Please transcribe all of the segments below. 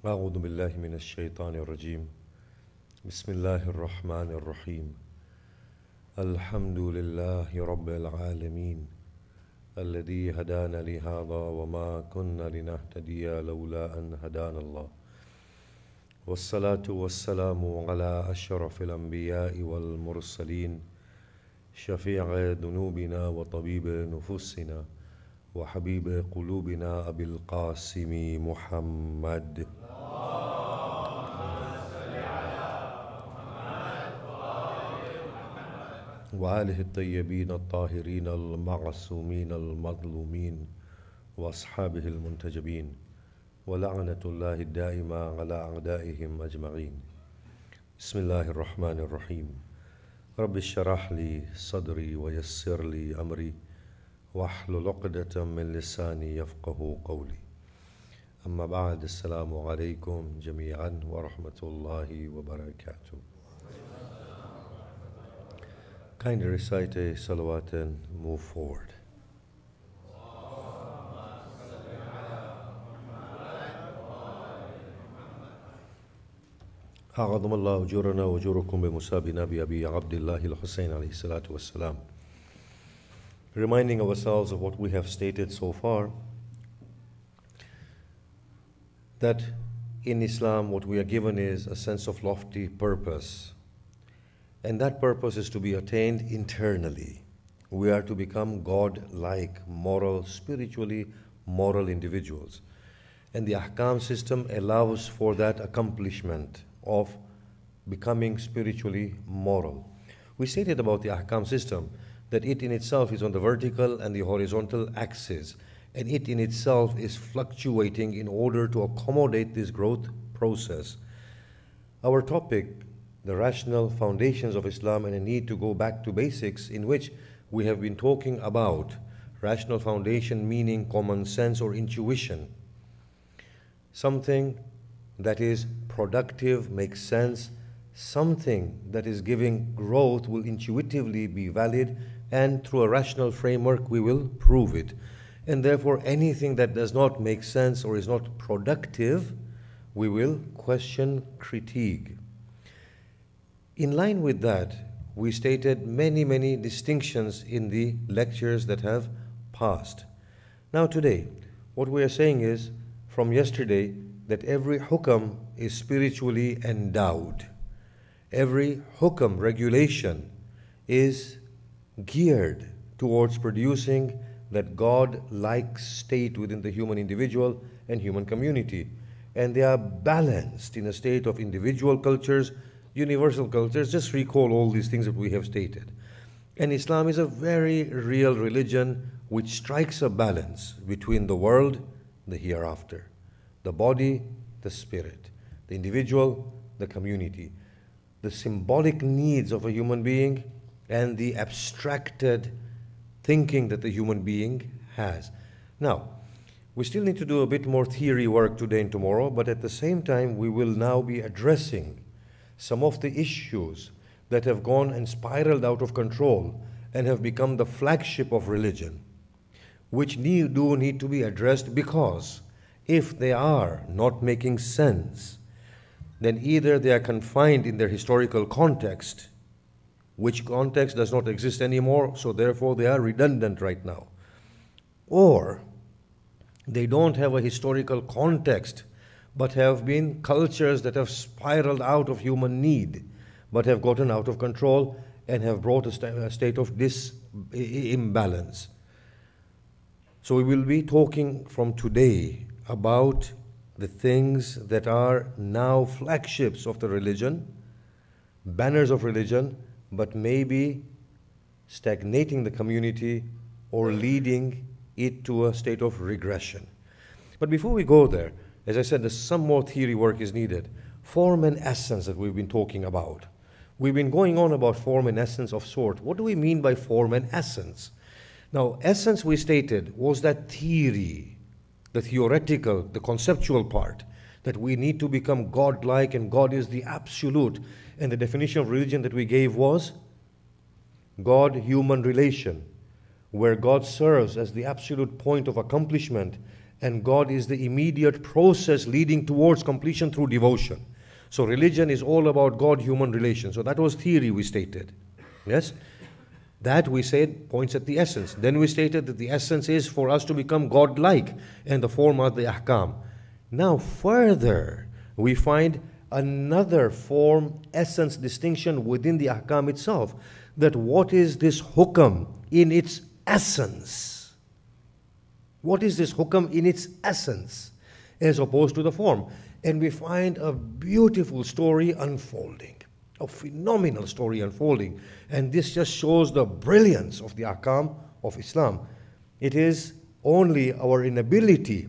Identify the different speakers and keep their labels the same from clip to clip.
Speaker 1: أعوذ بالله من الشيطان الرجيم بسم الله الرحمن الرحيم الحمد لله رب العالمين الذي هدانا لهذا وما كنا لنهتدي لولا أن هدانا الله والصلاة والسلام على أشرف الأنبياء والمرسلين شفيع ذنوبنا وطبيب نفوسنا وحبيب قلوبنا أبي القاسم محمد وآله الطيبين الطاهرين المعصومين المظلومين وأصحابه المنتجبين ولعنة الله الدائمة على أعدائهم أجمعين. بسم الله الرحمن الرحيم. رب اشرح لي صدري ويسر لي أمري واحلل عقدة من لساني يفقه قولي. أما بعد، السلام عليكم جميعا ورحمة الله وبركاته. Kindly recite a salawat and move forward. أعظم الله أجورنا وأجوركم بمسابنا بأبي عبد الله الحسين عليه الصلاة والسلام. Reminding ourselves of what we have stated so far, that in Islam what we are given is a sense of lofty purpose. And that purpose is to be attained internally. We are to become God-like, moral, spiritually moral individuals. And the ahkam system allows for that accomplishment of becoming spiritually moral. We stated about the ahkam system that it in itself is on the vertical and the horizontal axis, and it in itself is fluctuating in order to accommodate this growth process. Our topic, the rational foundations of Islam and a need to go back to basics, in which we have been talking about rational foundation meaning common sense or intuition. Something that is productive, makes sense, something that is giving growth will intuitively be valid, and through a rational framework we will prove it. And therefore anything that does not make sense or is not productive, we will question, critique. In line with that, we stated many distinctions in the lectures that have passed. Now today, what we are saying is, from yesterday, that every hukam is spiritually endowed. Every hukam, regulation, is geared towards producing that God-like state within the human individual and human community. And they are balanced in a state of individual cultures, universal cultures. Just recall all these things that we have stated. And Islam is a very real religion which strikes a balance between the world, the hereafter, the body, the spirit, the individual, the community, the symbolic needs of a human being, and the abstracted thinking that the human being has. Now, we still need to do a bit more theory work today and tomorrow, but at the same time we will now be addressing some of the issues that have gone and spiraled out of control and have become the flagship of religion, which do need to be addressed, because if they are not making sense, then either they are confined in their historical context, which context does not exist anymore, so therefore they are redundant right now, or they don't have a historical context, but have been cultures that have spiraled out of human need, but have gotten out of control and have brought a state of imbalance. So we will be talking from today about the things that are now flagships of the religion, banners of religion, but maybe stagnating the community or leading it to a state of regression. But before we go there, as I said, some more theory work is needed. Form and essence that we've been talking about. We've been going on about form and essence of sort. What do we mean by form and essence? Now, essence, we stated, was that theory, the theoretical, the conceptual part, that we need to become God-like and God is the absolute. And the definition of religion that we gave was God-human relation, where God serves as the absolute point of accomplishment and God is the immediate process leading towards completion through devotion. So religion is all about God-human relation. So that was theory we stated. Yes? That we said points at the essence. Then we stated that the essence is for us to become God-like, and the form are the ahkam. Now further, we find another form, essence distinction within the ahkam itself. That what is this hukam in its essence? What is this hukam in its essence as opposed to the form? And we find a beautiful story unfolding, a phenomenal story unfolding. And this just shows the brilliance of the ahkam of Islam. It is only our inability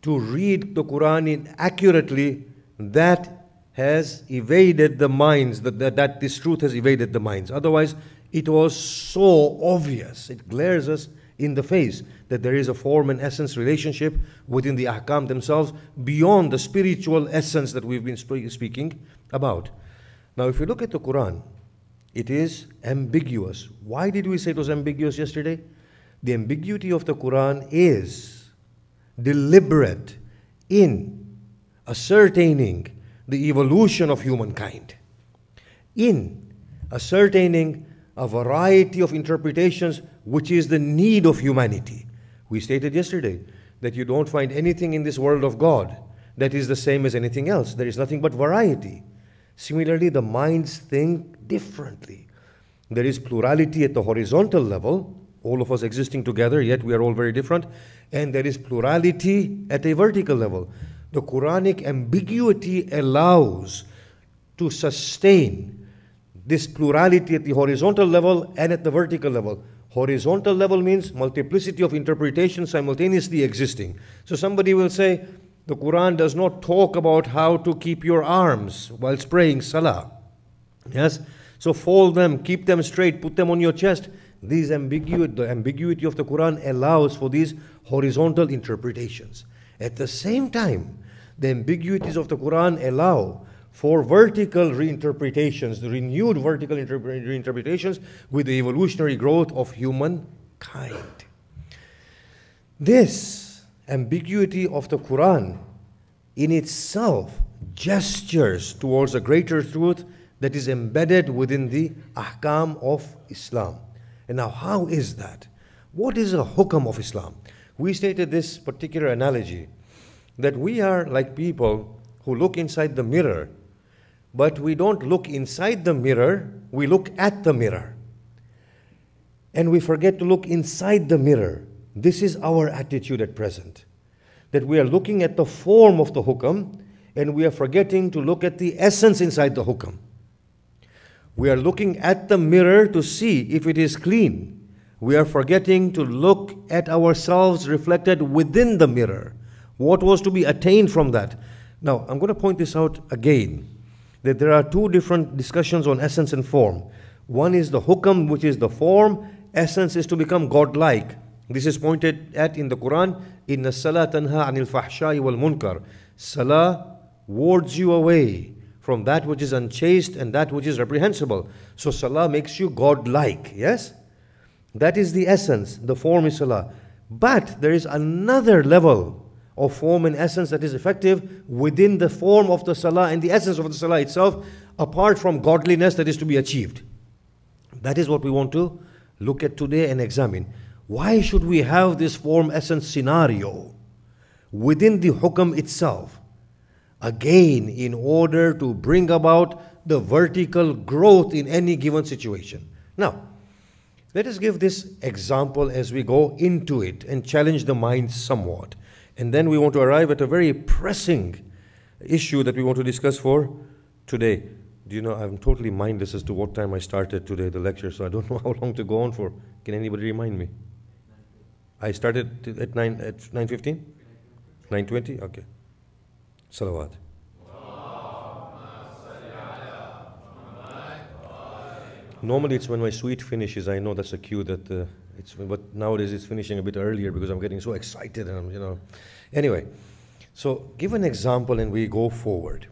Speaker 1: to read the Quran accurately that has evaded the minds, that this truth has evaded the minds. Otherwise, it was so obvious, it glares us in the face that there is a form and essence relationship within the ahkam themselves beyond the spiritual essence that we've been speaking about. Now, if you look at the Quran, it is ambiguous. Why did we say it was ambiguous yesterday? The ambiguity of the Quran is deliberate in ascertaining the evolution of humankind, in ascertaining a variety of interpretations which is the need of humanity. We stated yesterday that you don't find anything in this world of God that is the same as anything else. There is nothing but variety. Similarly, the minds think differently. There is plurality at the horizontal level, all of us existing together, yet we are all very different, and there is plurality at a vertical level. The Quranic ambiguity allows to sustain this plurality at the horizontal level and at the vertical level. Horizontal level means multiplicity of interpretations simultaneously existing. So somebody will say, the Quran does not talk about how to keep your arms whilst praying salah. Yes? So fold them, keep them straight, put them on your chest. The ambiguity of the Quran allows for these horizontal interpretations. At the same time, the ambiguities of the Quran allow for vertical reinterpretations, the renewed vertical reinterpretations with the evolutionary growth of humankind. This ambiguity of the Quran in itself gestures towards a greater truth that is embedded within the ahkam of Islam. And now, how is that? What is a hukam of Islam? We stated this particular analogy, that we are like people who look inside the mirror, but we don't look inside the mirror, we look at the mirror. And we forget to look inside the mirror. This is our attitude at present, that we are looking at the form of the hukam, and we are forgetting to look at the essence inside the hukam. We are looking at the mirror to see if it is clean. We are forgetting to look at ourselves reflected within the mirror. What was to be attained from that? Now, I'm going to point this out again, that there are two different discussions on essence and form. One is the hukam, which is the form. Essence is to become godlike. This is pointed at in the Quran. Inna salah tanha anil fahsha'i wal munkar. Salah wards you away from that which is unchaste and that which is reprehensible. So salah makes you godlike, yes? That is the essence. The form is salah. But there is another level of form and essence that is effective within the form of the salah and the essence of the salah itself, apart from godliness that is to be achieved. That is what we want to look at today and examine. Why should we have this form essence scenario within the hukam itself? Again, in order to bring about the vertical growth in any given situation. Now, let us give this example as we go into it and challenge the mind somewhat. And then we want to arrive at a very pressing issue that we want to discuss for today. Do you know, I'm totally mindless as to what time I started today, the lecture, so I don't know how long to go on for. Can anybody remind me? I started at 9:15? 9:20? Okay. Salawat. Normally it's when my suite finishes, I know that's a cue that but nowadays it's finishing a bit earlier because I'm getting so excited and Anyway, so give an example and we go forward.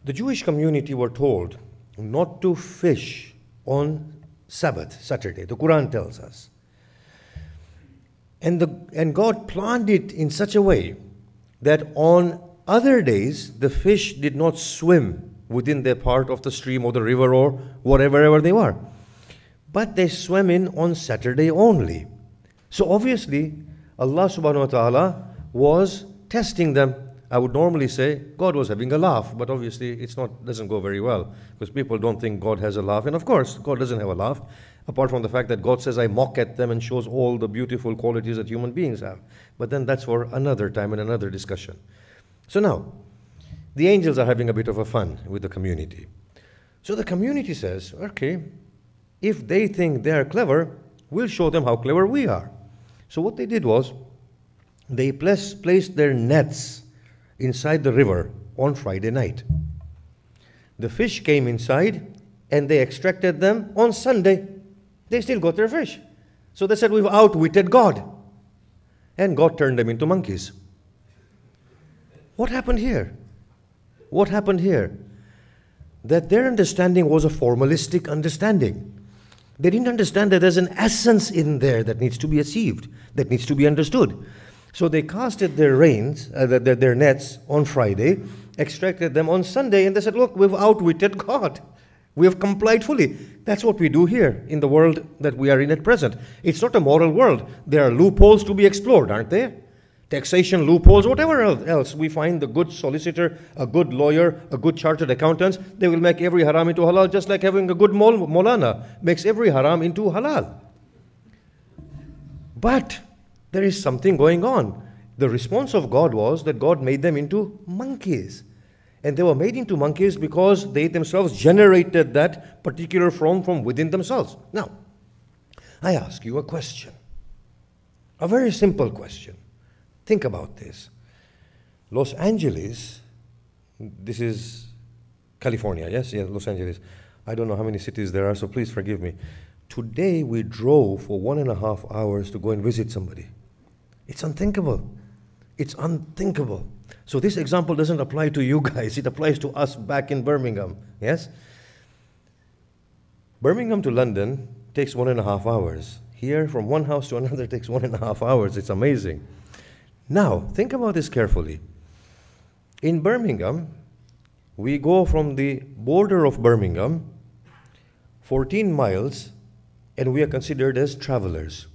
Speaker 1: The Jewish community were told not to fish on Sabbath, Saturday. The Quran tells us. And God planned it in such a way that on other days, the fish did not swim within their part of the stream or the river or wherever they were. But they swam in on Saturday only. So obviously, Allah subhanahu wa ta'ala was testing them. I would normally say God was having a laugh, but obviously doesn't go very well, because people don't think God has a laugh. And of course, God doesn't have a laugh, apart from the fact that God says, I mock at them, and shows all the beautiful qualities that human beings have. But then that's for another time and another discussion. So now, the angels are having a bit of a fun with the community. So the community says, okay, if they think they are clever, we'll show them how clever we are. So what they did was, they placed their nets inside the river on Friday night. The fish came inside and they extracted them on Sunday. They still got their fish. So they said, we've outwitted God. And God turned them into monkeys. What happened here? What happened here? That their understanding was a formalistic understanding. They didn't understand that there's an essence in there that needs to be achieved, that needs to be understood. So they casted their their nets on Friday, extracted them on Sunday, and they said, look, we've outwitted God. We have complied fully. That's what we do here in the world that we are in at present. It's not a moral world. There are loopholes to be explored, aren't there? Taxation loopholes, whatever else. We find the good solicitor, a good lawyer, a good chartered accountant, they will make every haram into halal, just like having a good Maulana makes every haram into halal. But there is something going on. The response of God was that God made them into monkeys. And they were made into monkeys because they themselves generated that particular form from within themselves. Now, I ask you a question. A very simple question. Think about this. Los Angeles, this is California, yes? Yeah, Los Angeles. I don't know how many cities there are, so please forgive me. Today we drove for 1.5 hours to go and visit somebody. It's unthinkable. It's unthinkable. So this example doesn't apply to you guys. It applies to us back in Birmingham. Yes? Birmingham to London takes 1.5 hours. Here, from one house to another, takes 1.5 hours. It's amazing. Now, think about this carefully. In Birmingham, we go from the border of Birmingham 14 miles, and we are considered as travelers.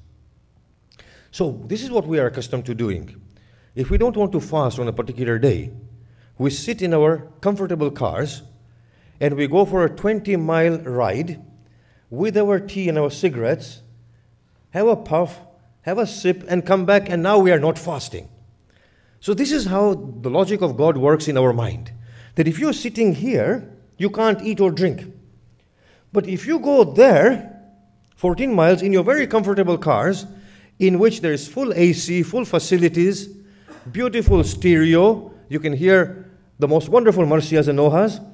Speaker 1: So this is what we are accustomed to doing. If we don't want to fast on a particular day, we sit in our comfortable cars and we go for a 20-mile ride with our tea and our cigarettes, have a puff, have a sip, and come back, and now we are not fasting. So this is how the logic of God works in our mind. That if you're sitting here, you can't eat or drink. But if you go there, 14 miles in your very comfortable cars, in which there is full AC, full facilities, beautiful stereo, you can hear the most wonderful marsias and nohas.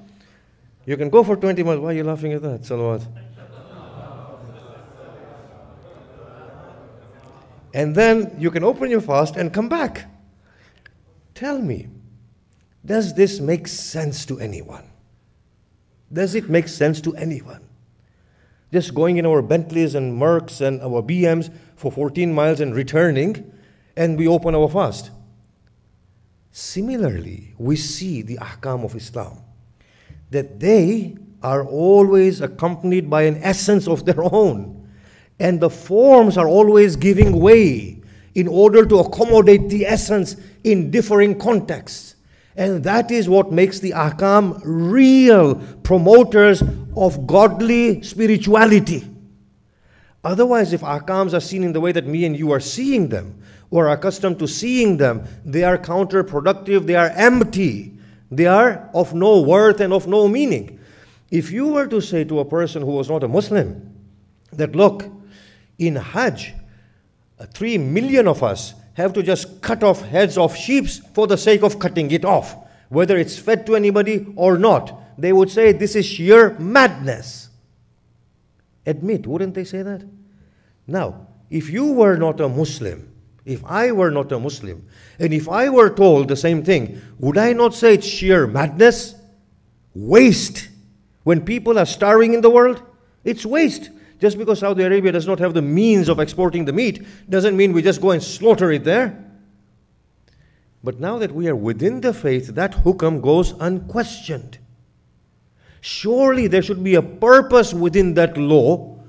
Speaker 1: You can go for 20 miles. Why are you laughing at that? Salawat. And then you can open your fast and come back. Tell me, does this make sense to anyone? Does it make sense to anyone? Just going in our Bentleys and Mercs and our BMs for 14 miles and returning, and we open our fast. Similarly, we see the ahkam of Islam, that they are always accompanied by an essence of their own, and the forms are always giving way in order to accommodate the essence in differing contexts. And that is what makes the ahkam real promoters of godly spirituality. Otherwise, if ahkams are seen in the way that me and you are seeing them, or are accustomed to seeing them, they are counterproductive, they are empty, they are of no worth and of no meaning. If you were to say to a person who was not a Muslim, that look, in Hajj, 3 million of us have to just cut off heads of sheep for the sake of cutting it off, whether it's fed to anybody or not, they would say this is sheer madness. Admit, wouldn't they say that? Now, if you were not a Muslim, if I were not a Muslim, and if I were told the same thing, would I not say it's sheer madness? Waste. When people are starving in the world, it's waste. Just because Saudi Arabia does not have the means of exporting the meat, doesn't mean we just go and slaughter it there. But now that we are within the faith, that hukam goes unquestioned. Surely there should be a purpose within that law,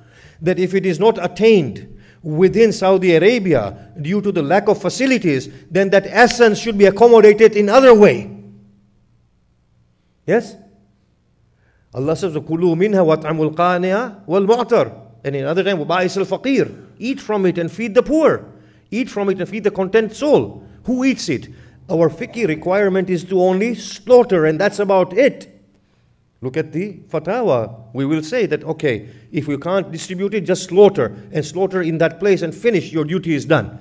Speaker 1: that if it is not attained within Saudi Arabia due to the lack of facilities, then that essence should be accommodated in other way. Yes? Allah says, "Kulu minha wat'amul qani'a wal mu'tar." And in other time, "Waba'is al-faqir." Eat from it and feed the poor. Eat from it and feed the content soul. Who eats it? Our fiqh requirement is to only slaughter, and that's about it. Look at the fatwa. We will say that, okay, if you can't distribute it, just slaughter. And slaughter in that place and finish, your duty is done.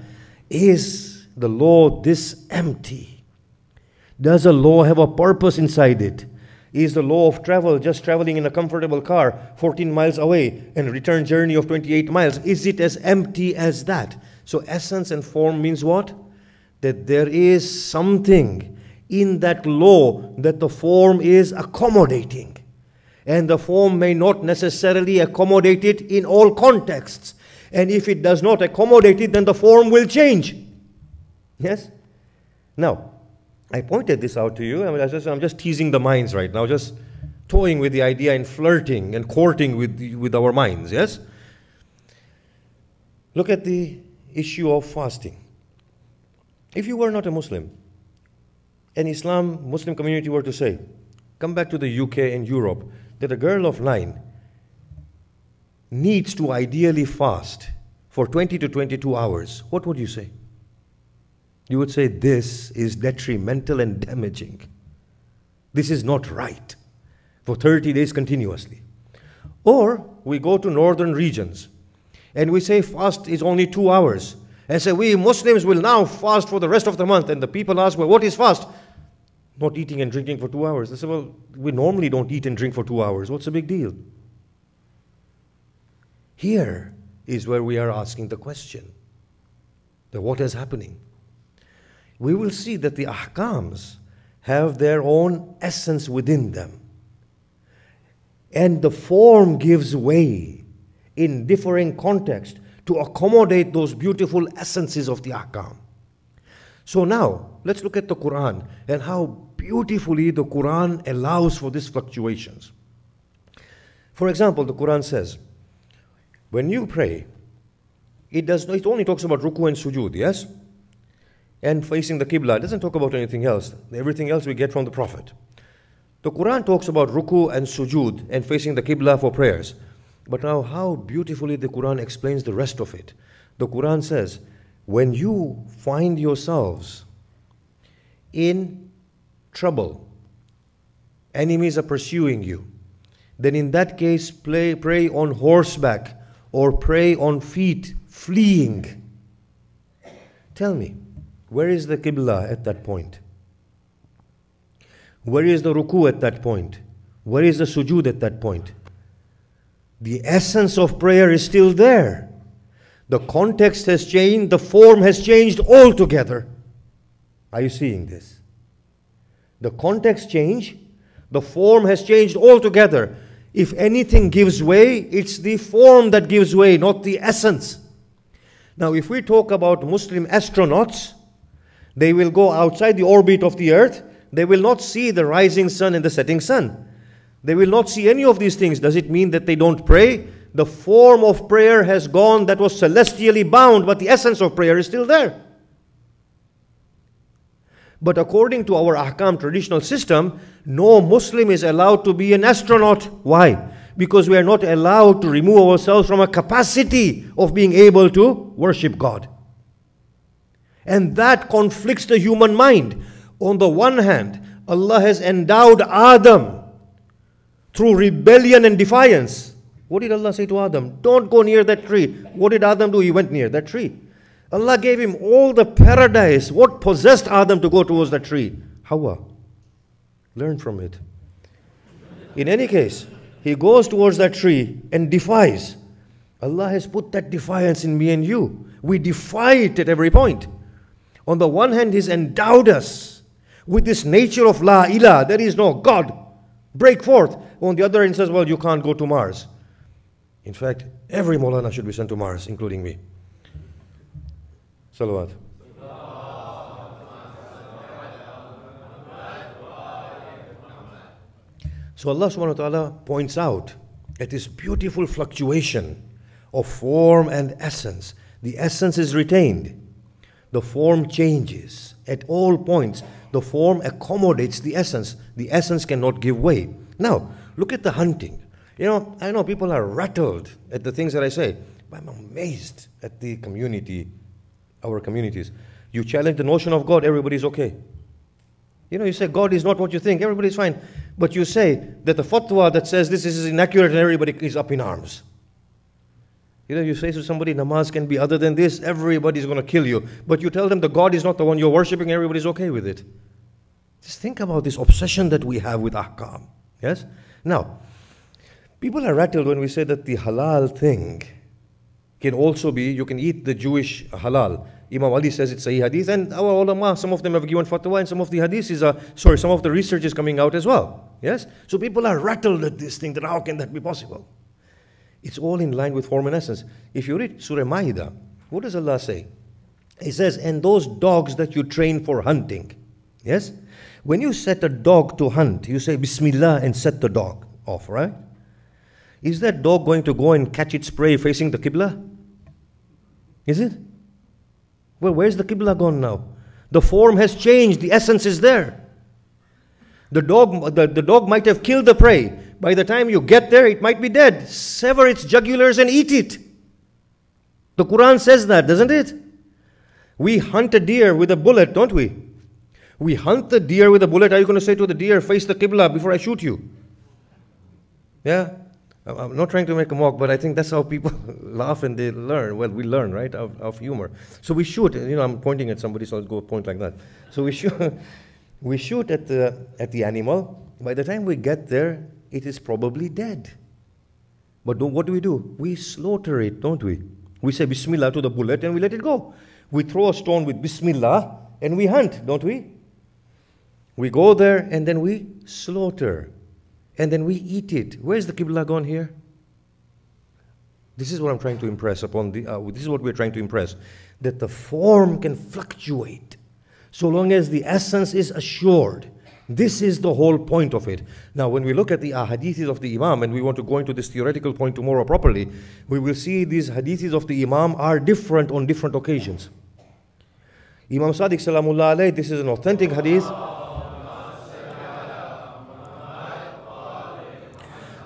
Speaker 1: Is the law this empty? Does a law have a purpose inside it? Is the law of travel just traveling in a comfortable car 14 miles away and a return journey of 28 miles? Is it as empty as that? So essence and form means what? That there is something in that law that the form is accommodating. And the form may not necessarily accommodate it in all contexts. And if it does not accommodate it, then the form will change. Yes? Now, I pointed this out to you. I'm just teasing the minds right now, just toying with the idea and flirting and courting with our minds, yes? Look at the issue of fasting. If you were not a Muslim, and Muslim community were to say, come back to the UK and Europe, that a girl of 9 needs to ideally fast for 20 to 22 hours, what would you say? You would say, this is detrimental and damaging. This is not right for 30 days continuously. Or we go to northern regions and we say fast is only 2 hours. And say, we Muslims will now fast for the rest of the month. And the people ask, well, what is fast? Not eating and drinking for 2 hours. They say, well, we normally don't eat and drink for 2 hours. What's the big deal? Here is where we are asking the question, that what is happening? We will see that the ahkams have their own essence within them. And the form gives way in differing contexts to accommodate those beautiful essences of the ahkam. So now, let's look at the Quran and how beautifully the Quran allows for these fluctuations. For example, the Quran says, when you pray, it only talks about ruku and sujood, yes? And facing the Qibla. It doesn't talk about anything else. Everything else we get from the Prophet. The Quran talks about ruku and sujood and facing the Qibla for prayers. But now how beautifully the Quran explains the rest of it. The Quran says, when you find yourselves in trouble, enemies are pursuing you, then in that case pray on horseback or pray on feet, fleeing. Tell me, where is the Qibla at that point? Where is the ruku at that point? Where is the sujood at that point? The essence of prayer is still there. The context has changed, the form has changed altogether. Are you seeing this? The context changed, the form has changed altogether. If anything gives way, it's the form that gives way, not the essence. Now, if we talk about Muslim astronauts, they will go outside the orbit of the earth. They will not see the rising sun and the setting sun. They will not see any of these things. Does it mean that they don't pray? The form of prayer has gone, that was celestially bound, but the essence of prayer is still there. But according to our ahkam traditional system, no Muslim is allowed to be an astronaut. Why? Because we are not allowed to remove ourselves from a capacity of being able to worship God. And that conflicts the human mind. On the one hand, Allah has endowed Adam through rebellion and defiance. What did Allah say to Adam? Don't go near that tree. What did Adam do? He went near that tree. Allah gave him all the paradise. What possessed Adam to go towards that tree? Hawa. Learn from it. In any case, he goes towards that tree and defies. Allah has put that defiance in me and you. We defy it at every point. On the one hand, He's endowed us with this nature of La ilah, there is no God. Break forth. On the other hand, He says, well, you can't go to Mars. In fact, every Maulana should be sent to Mars, including me. Salawat. So Allah subhanahu wa ta'ala points out at this beautiful fluctuation of form and essence. The essence is retained. The form changes. At all points, the form accommodates the essence. The essence cannot give way. Now, look at the hunting. You know, I know people are rattled at the things that I say, but I'm amazed at the community, our communities. You challenge the notion of God, everybody's okay. You know, you say God is not what you think, everybody's fine. But you say that the fatwa that says this is inaccurate and everybody is up in arms. You know, you say to somebody, namaz can be other than this, everybody's going to kill you. But you tell them the God is not the one you're worshipping, everybody's okay with it. Just think about this obsession that we have with ahkam. Yes? Now, people are rattled when we say that the halal thing can also be, you can eat the Jewish halal. Imam Ali says it's Sahih Hadith, and our ulama, some of them have given fatwa, and some of the hadiths are, some of the research is coming out as well. Yes? So people are rattled at this thing, that how can that be possible? It's all in line with form and essence. If you read Surah Ma'idah, what does Allah say? He says, and those dogs that you train for hunting. Yes? When you set a dog to hunt, you say Bismillah and set the dog off, right? Is that dog going to go and catch its prey facing the Qibla? Is it? Well, where's the Qibla gone now? The form has changed, the essence is there. The dog might have killed the prey. By the time you get there, it might be dead. Sever its jugulars and eat it. The Quran says that, doesn't it? We hunt a deer with a bullet, don't we? We hunt the deer with a bullet. Are you going to say to the deer, face the Qibla before I shoot you? Yeah? I'm not trying to make a mock, but I think that's how people laugh and they learn. Well, we learn, right, of humor. So we shoot. You know, I'm pointing at somebody, so I'll go point like that. So we shoot at the animal. By the time we get there, it is probably dead. But what do? We slaughter it, don't we? We say Bismillah to the bullet and we let it go. We throw a stone with Bismillah and we hunt, don't we? We go there and then we slaughter. And then we eat it. Where's the Qibla gone here? This is what I'm trying to impress upon this is what we're trying to impress. That the form can fluctuate so long as the essence is assured. This is the whole point of it. Now, when we look at the hadiths of the Imam, and we want to go into this theoretical point tomorrow properly, we will see these hadiths of the Imam are different on different occasions. Imam Sadiq Salamullah alayhi, this is an authentic hadith.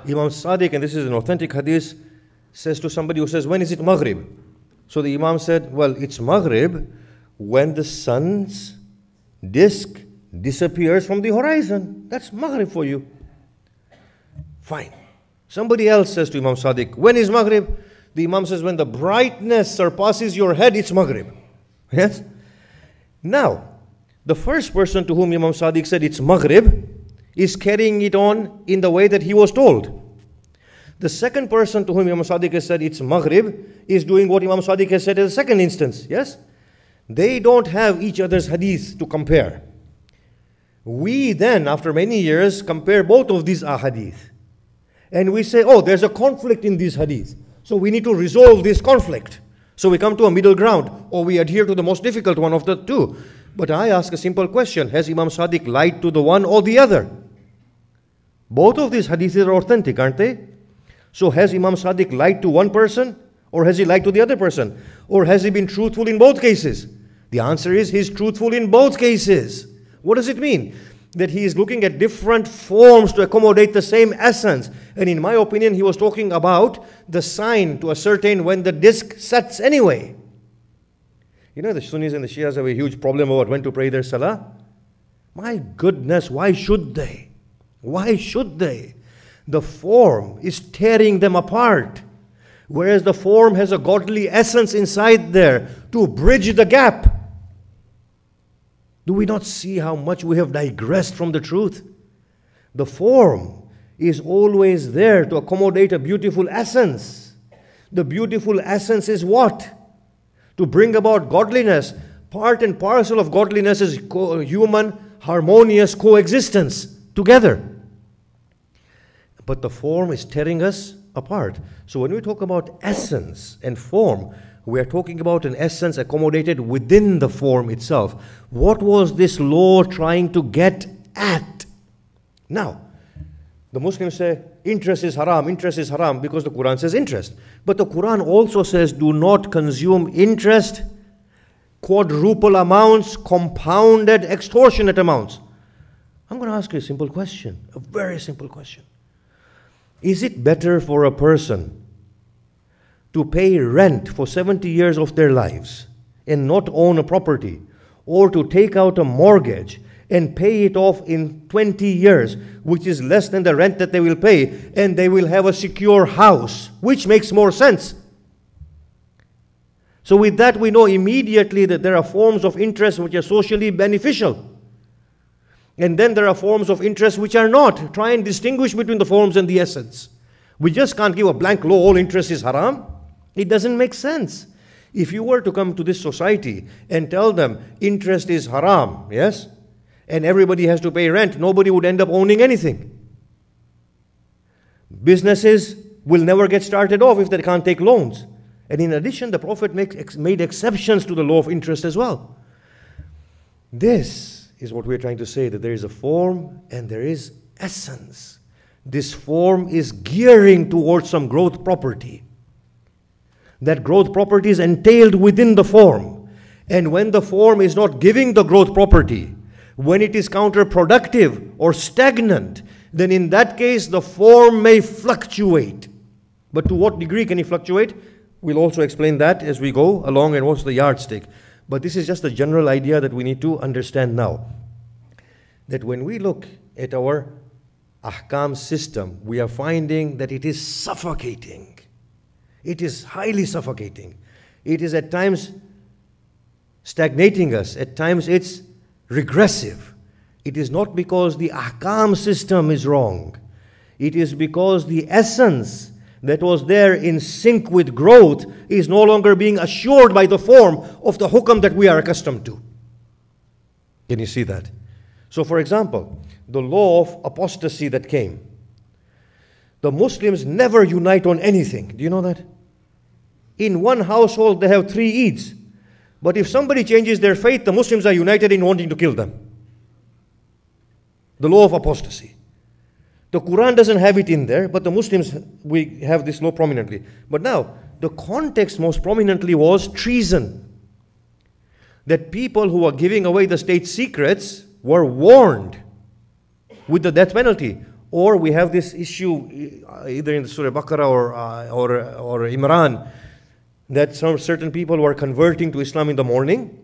Speaker 1: Imam Sadiq, and this is an authentic hadith, says to somebody who says, when is it Maghrib? So the Imam said, well, it's Maghrib when the sun's disk disappears from the horizon. That's Maghrib for you. Fine. Somebody else says to Imam Sadiq, when is Maghrib? The Imam says, when the brightness surpasses your head, it's Maghrib. Yes? Now, the first person to whom Imam Sadiq said it's Maghrib is carrying it on in the way that he was told. The second person to whom Imam Sadiq has said it's Maghrib is doing what Imam Sadiq has said in the second instance. Yes? They don't have each other's hadith to compare. We then, after many years, compare both of these ahadith. And we say, oh, there's a conflict in these hadith. So we need to resolve this conflict. So we come to a middle ground, or we adhere to the most difficult one of the two. But I ask a simple question. Has Imam Sadiq lied to the one or the other? Both of these hadiths are authentic, aren't they? So has Imam Sadiq lied to one person, or has he lied to the other person? Or has he been truthful in both cases? The answer is he's truthful in both cases. What does it mean? That he is looking at different forms to accommodate the same essence. And in my opinion, he was talking about the sign to ascertain when the disc sets anyway. You know, the Sunnis and the Shias have a huge problem about when to pray their salah. My goodness, why should they? Why should they? The form is tearing them apart. Whereas the form has a godly essence inside there to bridge the gap. Do we not see how much we have digressed from the truth? The form is always there to accommodate a beautiful essence. The beautiful essence is what? To bring about godliness. Part and parcel of godliness is human, harmonious coexistence together. But the form is tearing us apart. So when we talk about essence and form, we are talking about an essence accommodated within the form itself. What was this law trying to get at? Now, the Muslims say interest is haram because the Quran says interest. But the Quran also says do not consume interest, quadruple amounts, compounded, extortionate amounts. I'm going to ask you a simple question, a very simple question. Is it better for a person to pay rent for 70 years of their lives and not own a property, or to take out a mortgage and pay it off in 20 years, which is less than the rent that they will pay, and they will have a secure house? Which makes more sense? So with that, we know immediately that there are forms of interest which are socially beneficial. And then there are forms of interest which are not. Try and distinguish between the forms and the essence. We just can't give a blank law, all interest is haram. It doesn't make sense. If you were to come to this society and tell them interest is haram, yes, and everybody has to pay rent, nobody would end up owning anything. Businesses will never get started off if they can't take loans. And in addition, the Prophet made exceptions to the law of interest as well. This is what we're trying to say, that there is a form and there is essence. This form is gearing towards some growth property. That growth property is entailed within the form. And when the form is not giving the growth property, when it is counterproductive or stagnant, then in that case the form may fluctuate. But to what degree can it fluctuate? We'll also explain that as we go along and what's the yardstick. But this is just a general idea that we need to understand now. That when we look at our ahkam system, we are finding that it is suffocating. It is highly suffocating. It is at times stagnating us. At times it's regressive. It is not because the ahkam system is wrong. It is because the essence that was there in sync with growth is no longer being assured by the form of the hukam that we are accustomed to. Can you see that? So for example, the law of apostasy that came. The Muslims never unite on anything. Do you know that? In one household they have 3 Eids. But if somebody changes their faith, the Muslims are united in wanting to kill them. The law of apostasy. The Quran doesn't have it in there, but the Muslims, we have this law prominently. But now, the context most prominently was treason. That people who are giving away the state secrets were warned with the death penalty. Or we have this issue either in the Surah Baqarah or Imran, that some certain people were converting to Islam in the morning,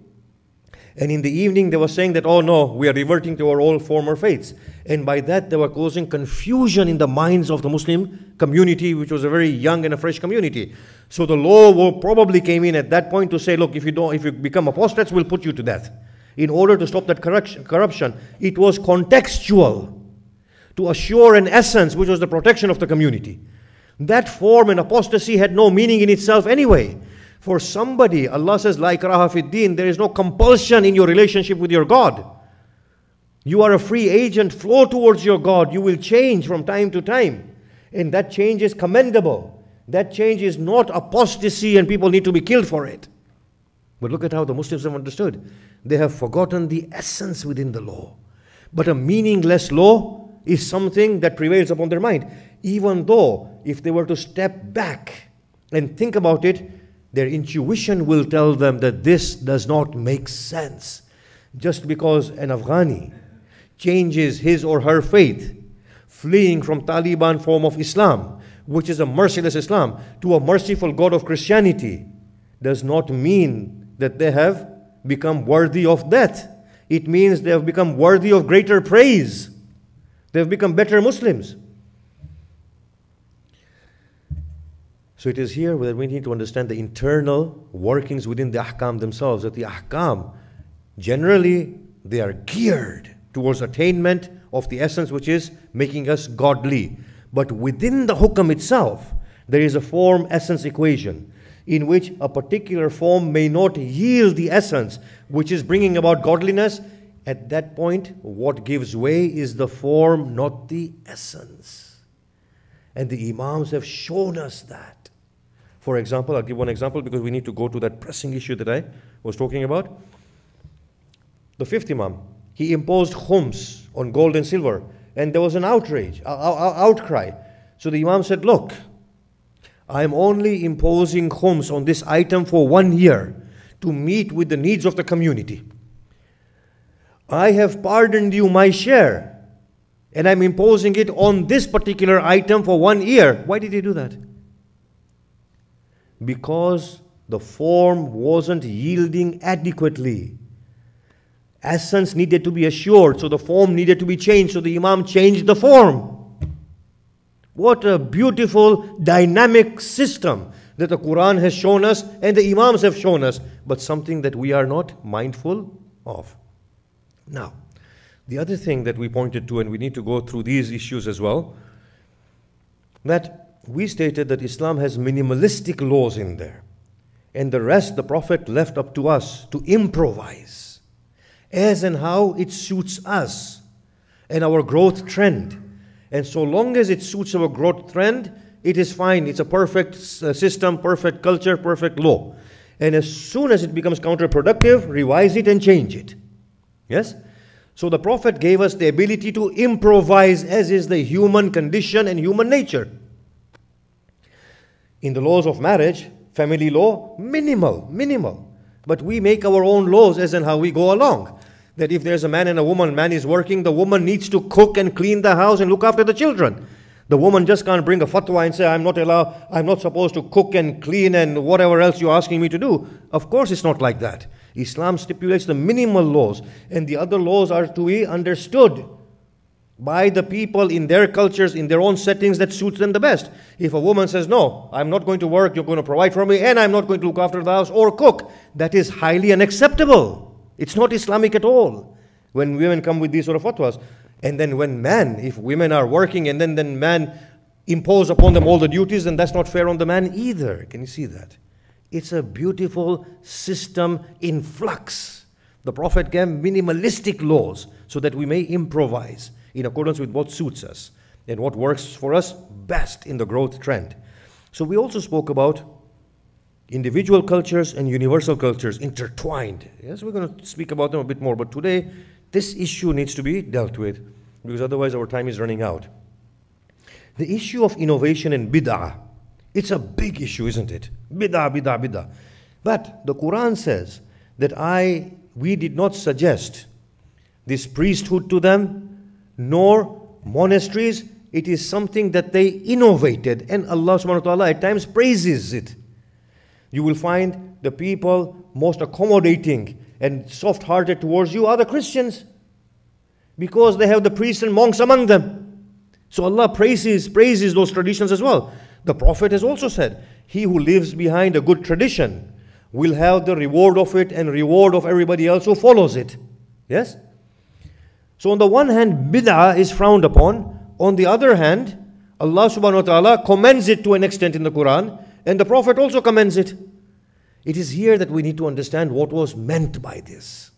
Speaker 1: and in the evening they were saying that, oh no, we are reverting to our old former faiths. And by that they were causing confusion in the minds of the Muslim community, which was a very young and a fresh community. So the law probably came in at that point to say, look, if you become apostates, we'll put you to death. In order to stop that corruption, it was contextual, to assure an essence which was the protection of the community. That form and apostasy had no meaning in itself anyway. For somebody, Allah says, la ikraha fid din, there is no compulsion in your relationship with your God. You are a free agent, flow towards your God. You will change from time to time. And that change is commendable. That change is not apostasy and people need to be killed for it. But look at how the Muslims have understood. They have forgotten the essence within the law. But a meaningless law is something that prevails upon their mind. Even though, if they were to step back and think about it, their intuition will tell them that this does not make sense. Just because an Afghani changes his or her faith, fleeing from Taliban form of Islam, which is a merciless Islam, to a merciful God of Christianity, does not mean that they have become worthy of death. It means they have become worthy of greater praise. They have become better Muslims. So it is here that we need to understand the internal workings within the ahkam themselves. That the ahkam, generally, they are geared towards attainment of the essence which is making us godly. But within the hukam itself, there is a form-essence equation in which a particular form may not yield the essence which is bringing about godliness. At that point, what gives way is the form, not the essence. And the Imams have shown us that. For example, I'll give one example because we need to go to that pressing issue that I was talking about. The fifth Imam, he imposed khums on gold and silver, and there was an outcry. So the Imam said, look, I'm only imposing khums on this item for 1 year to meet with the needs of the community. I have pardoned you my share, and I'm imposing it on this particular item for 1 year. Why did he do that? Because the form wasn't yielding adequately. Essence needed to be assured, so the form needed to be changed. So the Imam changed the form. What a beautiful, dynamic system that the Quran has shown us and the Imams have shown us, but something that we are not mindful of. Now, the other thing that we pointed to, and we need to go through these issues as well, that we stated that Islam has minimalistic laws in there, and the rest the Prophet left up to us to improvise as and how it suits us and our growth trend. And so long as it suits our growth trend, it is fine. It's a perfect system, perfect culture, perfect law. And as soon as it becomes counterproductive, revise it and change it. Yes? So the Prophet gave us the ability to improvise, as is the human condition and human nature. In the laws of marriage, family law, minimal. But we make our own laws as in how we go along. That if there's a man and a woman, man is working, the woman needs to cook and clean the house and look after the children. The woman just can't bring a fatwa and say, I'm not supposed to cook and clean and whatever else you're asking me to do. Of course it's not like that. Islam stipulates the minimal laws, and the other laws are to be understood by the people in their cultures, in their own settings that suits them the best. If a woman says, no, I'm not going to work, you're going to provide for me, and I'm not going to look after the house or cook, that is highly unacceptable. It's not Islamic at all when women come with these sort of fatwas. And then when if women are working and then man impose upon them all the duties, then that's not fair on the man either. Can you see that? It's a beautiful system in flux. The Prophet gave minimalistic laws so that we may improvise in accordance with what suits us and what works for us best in the growth trend. So we also spoke about individual cultures and universal cultures intertwined. Yes, we're going to speak about them a bit more, but today this issue needs to be dealt with because otherwise our time is running out. The issue of innovation and bid'ah, it's a big issue, isn't it? Bid'ah. But the Quran says that we did not suggest this priesthood to them, nor monasteries. It is something that they innovated, and Allah subhanahu wa ta'ala at times praises it. You will find the people most accommodating and soft-hearted towards you are the Christians, because they have the priests and monks among them. So Allah praises those traditions as well. The Prophet has also said, he who lives behind a good tradition will have the reward of it and reward of everybody else who follows it. Yes? So on the one hand, bid'ah is frowned upon. On the other hand, Allah subhanahu wa ta'ala commends it to an extent in the Quran, and the Prophet also commends it. It is here that we need to understand what was meant by this.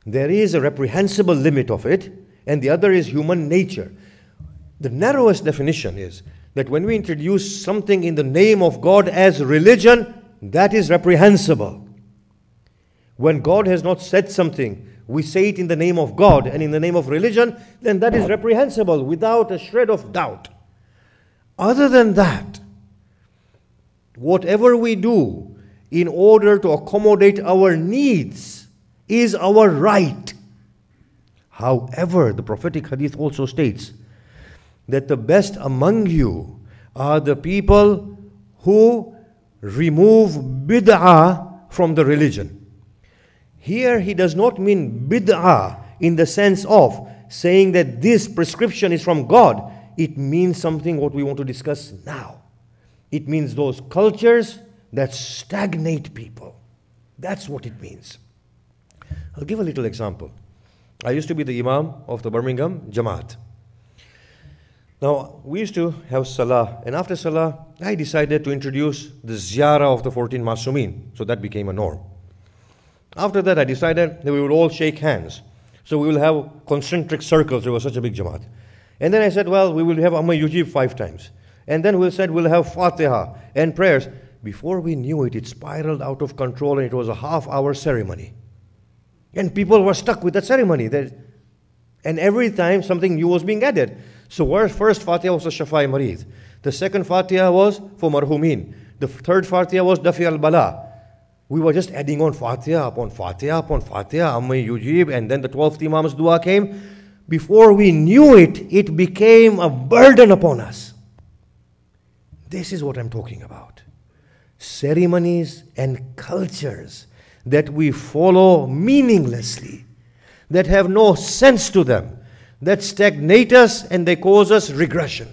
Speaker 1: There is a reprehensible limit of it, and the other is human nature. The narrowest definition is that when we introduce something in the name of God as religion, that is reprehensible. When God has not said something, we say it in the name of God and in the name of religion, then that is reprehensible without a shred of doubt. Other than that, whatever we do in order to accommodate our needs is our right. However, the prophetic hadith also states that the best among you are the people who remove bid'ah from the religion. Here he does not mean bid'ah in the sense of saying that this prescription is from God. It means something what we want to discuss now. It means those cultures that stagnate people. That's what it means. I'll give a little example. I used to be the Imam of the Birmingham Jamaat. Now, we used to have Salah, and after Salah, I decided to introduce the Ziyarah of the 14 Masumin, so that became a norm. After that, I decided that we would all shake hands. So we will have concentric circles. There was such a big Jamaat. And then I said, well, we will have Amma Yujib 5 times. And then we said we'll have Fatiha and prayers. Before we knew it, it spiraled out of control and it was a half-hour ceremony. And people were stuck with that ceremony. And every time something new was being added. So our first Fatiha was a Shafai Marid. The second Fatiha was for Marhumin. The third Fatiha was Dafi al-Bala. We were just adding on Fatiha upon Fatiha upon Fatiha, Amma Yujib, and then the 12th Imam's dua came. Before we knew it, it became a burden upon us. This is what I'm talking about. Ceremonies and cultures that we follow meaninglessly, that have no sense to them, that stagnate us and they cause us regression.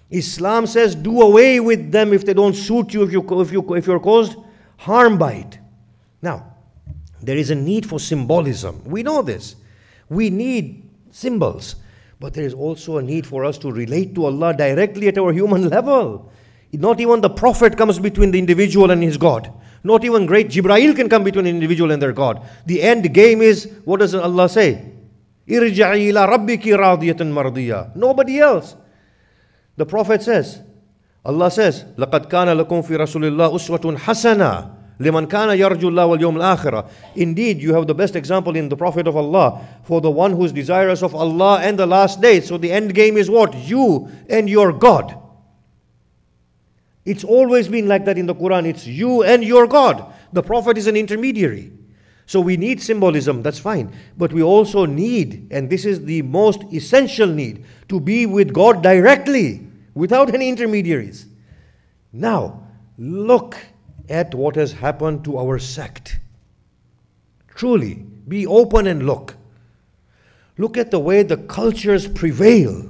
Speaker 1: Islam says do away with them if they don't suit you, if you're caused harm by it. Now, there is a need for symbolism. We know this. We need symbols. But there is also a need for us to relate to Allah directly at our human level. Not even the Prophet comes between the individual and his God. Not even great Jibreel can come between an individual and their God. The end game is, what does Allah say? Irja'i ila rabbiki radiyatan mardiya. Nobody else. The Prophet says, Allah says, لَقَدْ كَانَ لَكُمْ فِي رَسُولِ اللَّهِ أُسْوَةٌ حَسَنَةٌ لِمَنْ كَانَ يَرْجُو اللَّهَ وَالْيَوْمَ الْآخِرَةِ. Indeed, you have the best example in the Prophet of Allah for the one who is desirous of Allah and the last day. So the end game is what? You and your God. It's always been like that in the Quran. It's you and your God. The Prophet is an intermediary. So we need symbolism, that's fine. But we also need, and this is the most essential need, to be with God directly, without any intermediaries. Now, look at what has happened to our sect. Truly, be open and look. Look at the way the cultures prevail.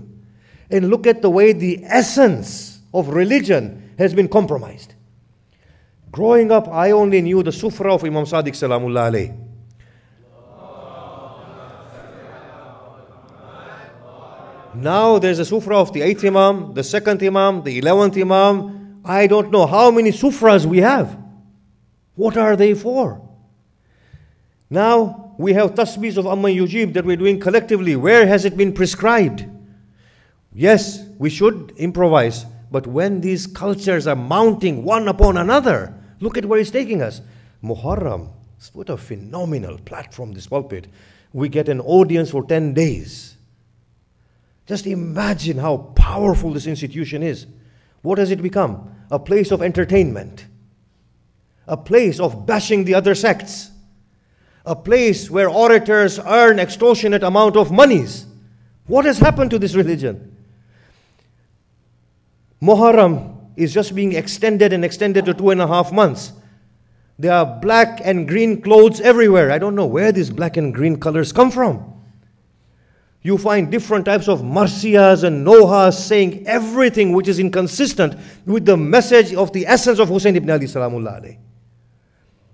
Speaker 1: And look at the way the essence of religion has been compromised. Growing up, I only knew the Sufra of Imam Sadiq Salamullah alayh. Now there's a Sufra of the 8th Imam, the 2nd Imam, the 11th Imam. I don't know how many Sufras we have. What are they for? Now we have tasbihs of Amma Yujib that we're doing collectively. Where has it been prescribed? Yes, we should improvise. But when these cultures are mounting one upon another, look at where it's taking us. Muharram, what a phenomenal platform, this pulpit. We get an audience for 10 days. Just imagine how powerful this institution is. What has it become? A place of entertainment. A place of bashing the other sects. A place where orators earn extortionate amount of monies. What has happened to this religion? Muharram is just being extended and extended to 2.5 months. There are black and green clothes everywhere. I don't know where these black and green colors come from. You find different types of marsiyas and nohas saying everything which is inconsistent with the message of the essence of Hussein ibn Ali salamullah alayh.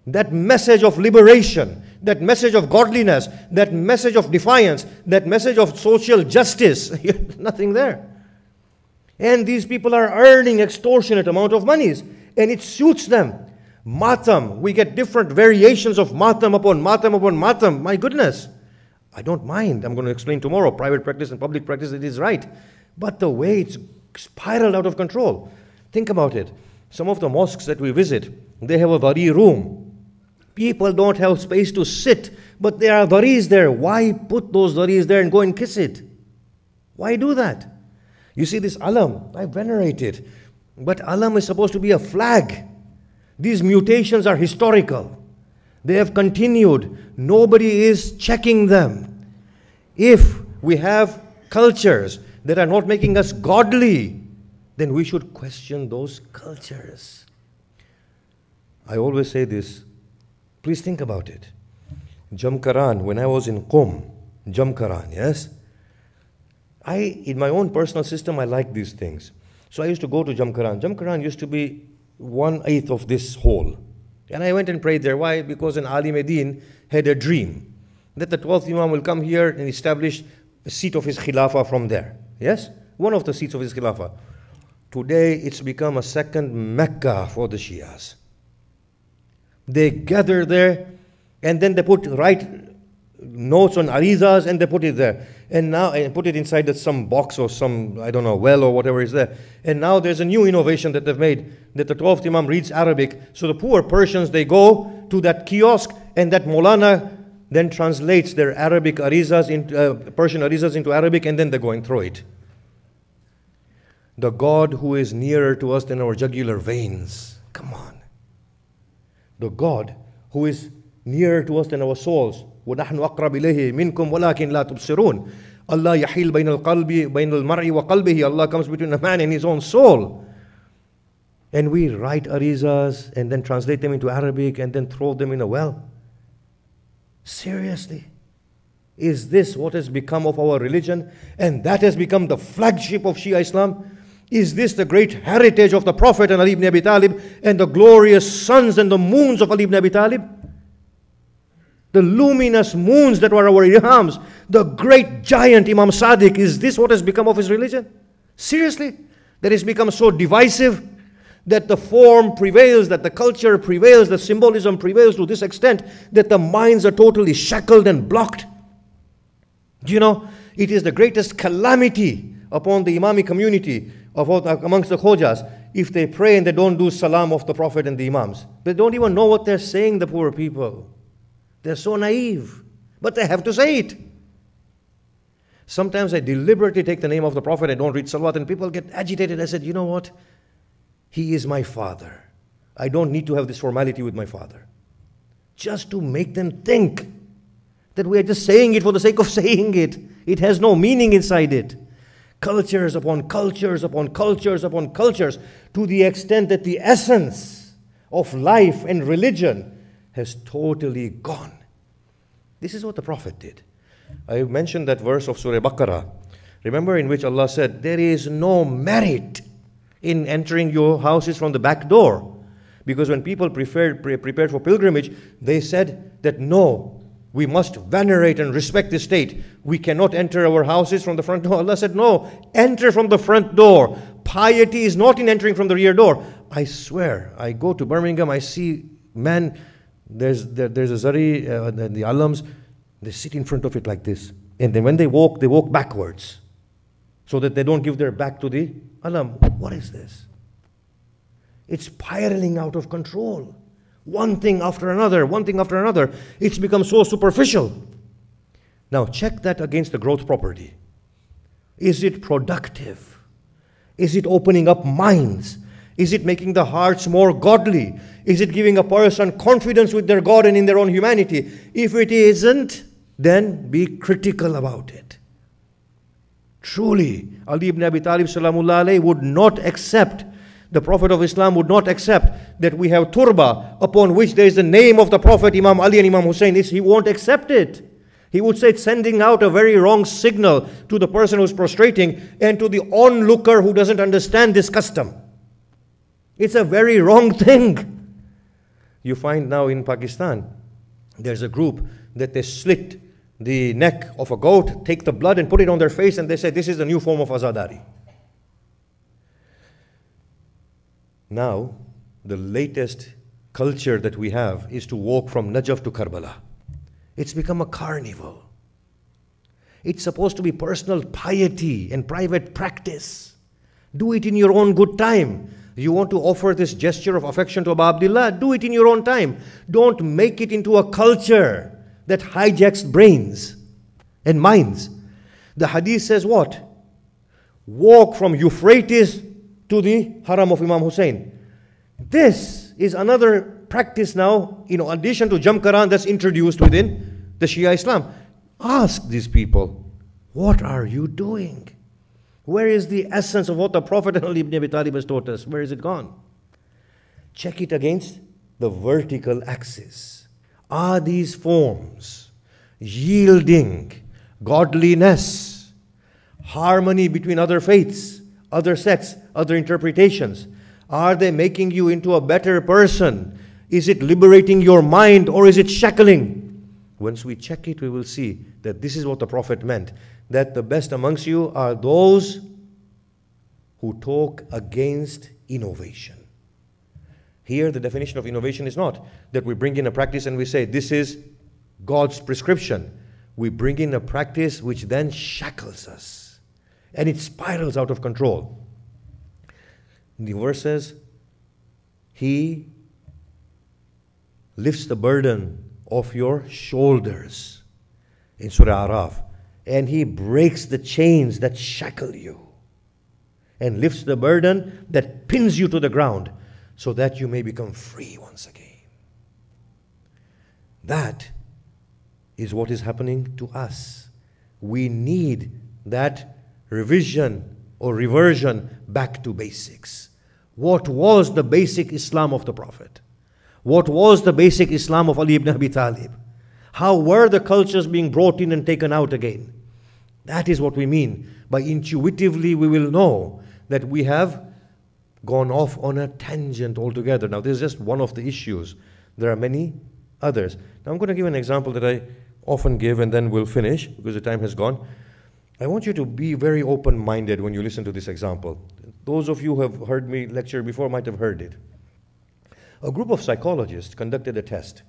Speaker 1: That message of liberation, that message of godliness, that message of defiance, that message of social justice, nothing there. And these people are earning extortionate amount of monies, and it suits them. Matam, we get different variations of matam upon matam upon matam. My goodness, I don't mind. I'm going to explain tomorrow, private practice and public practice, it is right. But the way it's spiraled out of control. Think about it. Some of the mosques that we visit, they have a dhari room. People don't have space to sit, but there are dharis there. Why put those dharis there and go and kiss it? Why do that? You see this alam, I venerate it. But alam is supposed to be a flag. These mutations are historical. They have continued. Nobody is checking them. If we have cultures that are not making us godly, then we should question those cultures. I always say this. Please think about it. Jamkaran, when I was in Qom, Jamkaran, yes? In my own personal system, I like these things. So I used to go to Jamkaran. Jamkaran used to be 1/8 of this hall. And I went and prayed there. Why? Because an Ali Medin had a dream that the 12th Imam will come here and establish a seat of his Khilafah from there. Yes? One of the seats of his Khilafah. Today, it's become a second Mecca for the Shias. They gather there and then they put right notes on arizas, and they put it there. And now, and put it inside some box or some, I don't know, well or whatever is there. And now there's a new innovation that they've made, that the 12th Imam reads Arabic. So the poor Persians, they go to that kiosk, and that Maulana then translates their Arabic arizas into Persian arizas into Arabic, and then they go and throw it. The God who is nearer to us than our jugular veins. Come on. The God who is nearer to us than our souls. وَنَحْنُ أَقْرَبْ إِلَيْهِ مِنْكُمْ وَلَكِنْ لَا تُبْصِرُونَ. Allah يَحِيلُ بَيْنَ الْقَلْبِ بَيْنَ الْمَرْءِ وَقَلْبِهِ. Allah comes between a man and his own soul. And we write arizas and then translate them into Arabic and then throw them in a well. Seriously? Is this what has become of our religion? And that has become the flagship of Shia Islam? Is this the great heritage of the Prophet and Ali ibn Abi Talib and the glorious suns and the moons of Ali ibn Abi Talib? The luminous moons that were our imams, the great giant Imam Sadiq, is this what has become of his religion? Seriously? That has become so divisive that the form prevails, that the culture prevails, the symbolism prevails to this extent that the minds are totally shackled and blocked. Do you know, it is the greatest calamity upon the Imami community amongst the Khojas if they pray and they don't do salam of the Prophet and the Imams. They don't even know what they're saying, the poor people. They're so naive, but they have to say it. Sometimes I deliberately take the name of the Prophet, I don't read salawat, and people get agitated. I said, you know what? He is my father. I don't need to have this formality with my father. Just to make them think that we are just saying it for the sake of saying it. It has no meaning inside it. Cultures upon cultures upon cultures upon cultures, to the extent that the essence of life and religion has totally gone. This is what the Prophet did. I mentioned that verse of Surah Baqarah. Remember, in which Allah said, there is no merit in entering your houses from the back door. Because when people prepared for pilgrimage, they said that no, we must venerate and respect the state. We cannot enter our houses from the front door. Allah said, no, enter from the front door. Piety is not in entering from the rear door. I swear, I go to Birmingham, I see men, there's a zari, the alams, they sit in front of it like this. And then when they walk backwards, so that they don't give their back to the alam. What is this? It's spiraling out of control. One thing after another, one thing after another. It's become so superficial. Now check that against the growth property. Is it productive? Is it opening up minds? Is it making the hearts more godly? Is it giving a person confidence with their God and in their own humanity? If it isn't, then be critical about it. Truly, Ali ibn Abi Talib salamullah alayhi would not accept, the Prophet of Islam would not accept that we have turba upon which there is the name of the Prophet, Imam Ali and Imam Hussein. He won't accept it. He would say it's sending out a very wrong signal to the person who's prostrating and to the onlooker who doesn't understand this custom. It's a very wrong thing. You find now in Pakistan, there's a group that they slit the neck of a goat, take the blood and put it on their face, and they say this is the new form of azadari. Now, the latest culture that we have is to walk from Najaf to Karbala. It's become a carnival. It's supposed to be personal piety and private practice. Do it in your own good time. You want to offer this gesture of affection to Abu Abdullah? Do it in your own time. Don't make it into a culture that hijacks brains and minds. The hadith says what? Walk from Euphrates to the Haram of Imam Hussein. This is another practice now, in addition to Jamkaran, that's introduced within the Shia Islam. Ask these people, what are you doing? Where is the essence of what the Prophet and Ali ibn Abi Talib has taught us? Where is it gone? Check it against the vertical axis. Are these forms yielding godliness, harmony between other faiths, other sects, other interpretations? Are they making you into a better person? Is it liberating your mind, or is it shackling? Once we check it, we will see that this is what the Prophet meant, that the best amongst you are those who talk against innovation. Here, the definition of innovation is not that we bring in a practice and we say, this is God's prescription. we bring in a practice which then shackles us, and it spirals out of control. The verse says, He lifts the burden off your shoulders in Surah Araf, and He breaks the chains that shackle you and lifts the burden that pins you to the ground so that you may become free once again. That is what is happening to us. We need that revision or reversion back to basics. What was the basic Islam of the Prophet? What was the basic Islam of Ali ibn Abi Talib? How were the cultures being brought in and taken out again? That is what we mean by intuitively we will know that we have gone off on a tangent altogether. Now, this is just one of the issues. There are many others. Now, I'm going to give an example that I often give, and then we'll finish because the time has gone. I want you to be very open-minded when you listen to this example. Those of you who have heard me lecture before might have heard it. A group of psychologists conducted a test.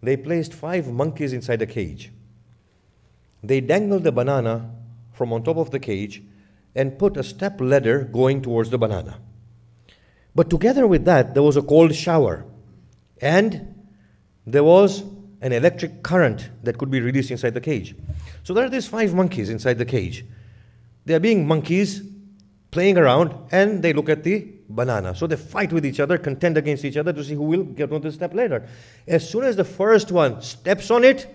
Speaker 1: They placed 5 monkeys inside a cage. They dangled the banana from on top of the cage and put a step ladder going towards the banana. But together with that, there was a cold shower, and there was an electric current that could be released inside the cage. So there are these 5 monkeys inside the cage. They are being monkeys, playing around, and they look at the banana. So they fight with each other, contend against each other to see who will get on the step ladder. As soon as the first one steps on it,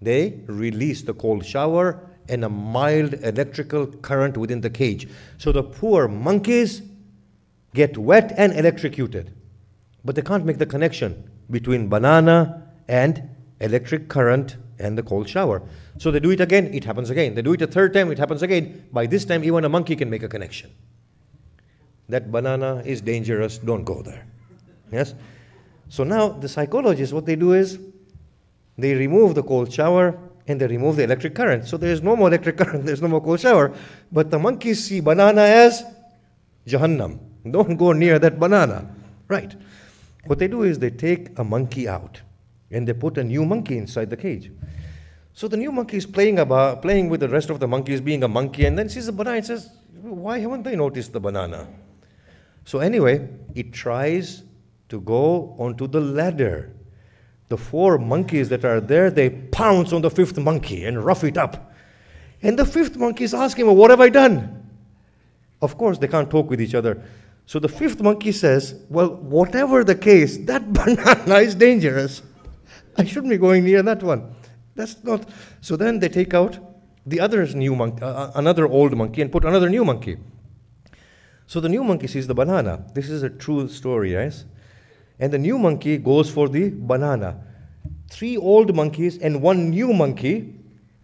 Speaker 1: they release the cold shower and a mild electrical current within the cage. So the poor monkeys get wet and electrocuted. But they can't make the connection between banana and electric current and the cold shower. So they do it again, it happens again. They do it a third time, it happens again. By this time, even a monkey can make a connection. That banana is dangerous, don't go there. Yes? So now the psychologists, what they do is, they remove the cold shower and they remove the electric current. So there is no more electric current, there's no more cold shower. But the monkeys see banana as Jahannam. Don't go near that banana. Right. What they do is they take a monkey out and they put a new monkey inside the cage. So the new monkey is playing with the rest of the monkeys, being a monkey, and then sees the banana and says, why haven't they noticed the banana? So anyway, it tries to go onto the ladder. The 4 monkeys that are there, they pounce on the 5th monkey and rough it up. And the 5th monkey is asking, well, what have I done? Of course, they can't talk with each other. So the 5th monkey says, well, whatever the case, that banana is dangerous. I shouldn't be going near that one. That's not. So then they take out the other new monkey, another old monkey, and put another new monkey. So the new monkey sees the banana. This is a true story, yes? And the new monkey goes for the banana. 3 old monkeys and 1 new monkey,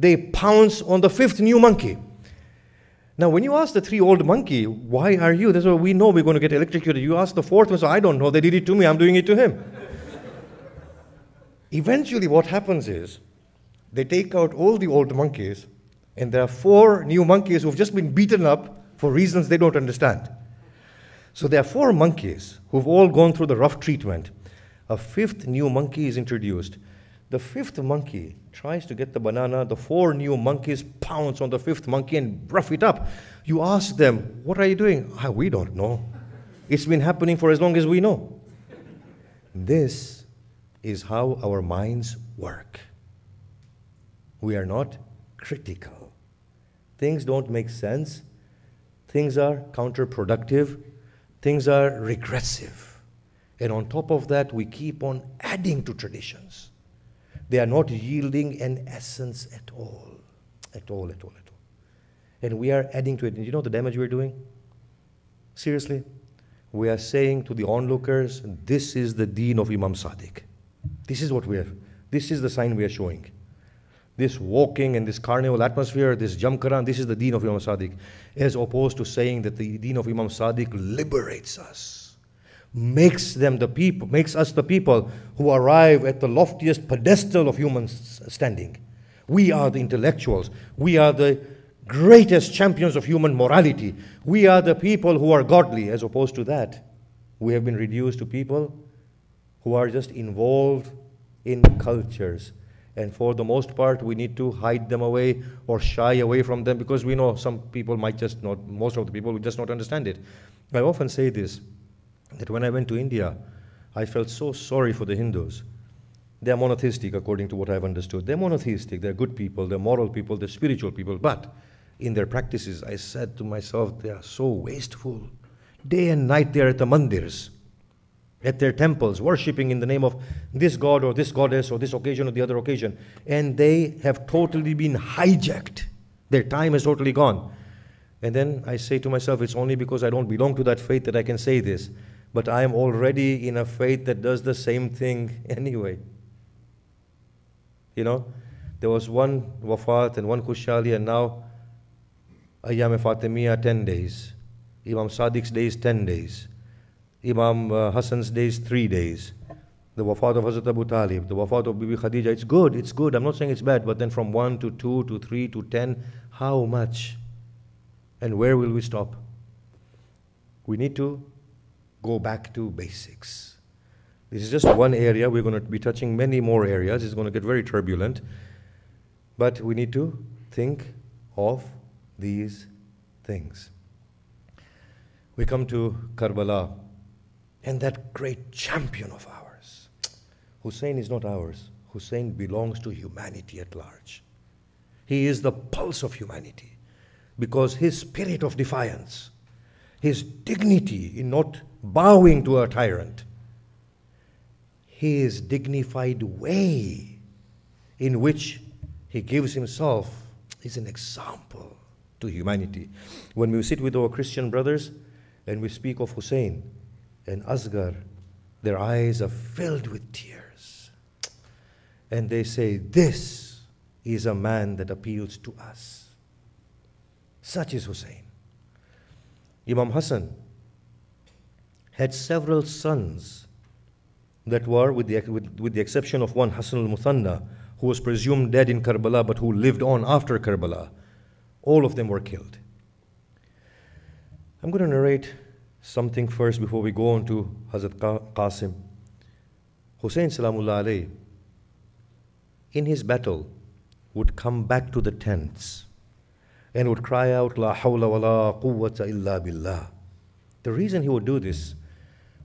Speaker 1: they pounce on the 5th new monkey. Now, when you ask the 3 old monkey, why are you? That's why we know we're going to get electrocuted. You ask the 4th one, so I don't know. They did it to me. I'm doing it to him. Eventually, what happens is, they take out all the old monkeys, and there are 4 new monkeys who've just been beaten up for reasons they don't understand. So there are 4 monkeys who've all gone through the rough treatment. A 5th new monkey is introduced. The 5th monkey tries to get the banana. The 4 new monkeys pounce on the 5th monkey and rough it up. You ask them, what are you doing? We don't know. It's been happening for as long as we know. This is how our minds work. We are not critical. Things don't make sense. Things are counterproductive. Things are regressive. And on top of that, we keep on adding to traditions. They are not yielding an essence at all. At all. And we are adding to it. And you know the damage we're doing? Seriously? We are saying to the onlookers, this is the deen of Imam Sadiq. This is what we are. This is the sign we are showing. This walking and this carnival atmosphere, this Jamkaran, this is the deen of Imam Sadiq. As opposed to saying that the deen of Imam Sadiq liberates us. Makes us the people who arrive at the loftiest pedestal of human standing. We are the intellectuals. We are the greatest champions of human morality. We are the people who are godly. As opposed to that, we have been reduced to people who are just involved in cultures. And for the most part, we need to hide them away or shy away from them because we know some people might just not, most of the people will just not understand it. I often say this, that when I went to India, I felt so sorry for the Hindus. They are monotheistic according to what I've understood. They're monotheistic, they're good people, they're moral people, they're spiritual people. But in their practices, I said to myself, they are so wasteful. Day and night they're at the mandirs, at their temples, worshipping in the name of this god or this goddess or this occasion or the other occasion. And they have totally been hijacked. Their time is totally gone. And then I say to myself, it's only because I don't belong to that faith that I can say this. But I am already in a faith that does the same thing anyway. You know, there was one wafat and one kushali, and now Ayyam Fatimiyya 10 days. Imam Sadiq's days 10 days. Imam Hassan's days 3 days. The wafat of Hazrat Abu Talib, the wafat of Bibi Khadija. It's good. I'm not saying it's bad, but then from 1 to 2 to 3 to 10, how much? And where will we stop? We need to go back to basics. This is just one area. We're going to be touching many more areas. It's going to get very turbulent. But we need to think of these things. We come to Karbala and that great champion of ours. Hussein is not ours. Hussein belongs to humanity at large. He is the pulse of humanity because his spirit of defiance, his dignity in not bowing to a tyrant, his dignified way in which he gives himself is an example to humanity. When we sit with our Christian brothers and we speak of Hussein and Asghar, their eyes are filled with tears. And they say, this is a man that appeals to us. Such is Hussein. Imam Hassan had several sons that were, with the exception of one, Hassan al-Muthanna, who was presumed dead in Karbala but who lived on after Karbala. All of them were killed. I'm going to narrate something first before we go on to Hazrat Qasim. Hussein Salamullah alayhi, in his battle, would come back to the tents and would cry out, La hawla wa la quwwata illa billah. The reason he would do this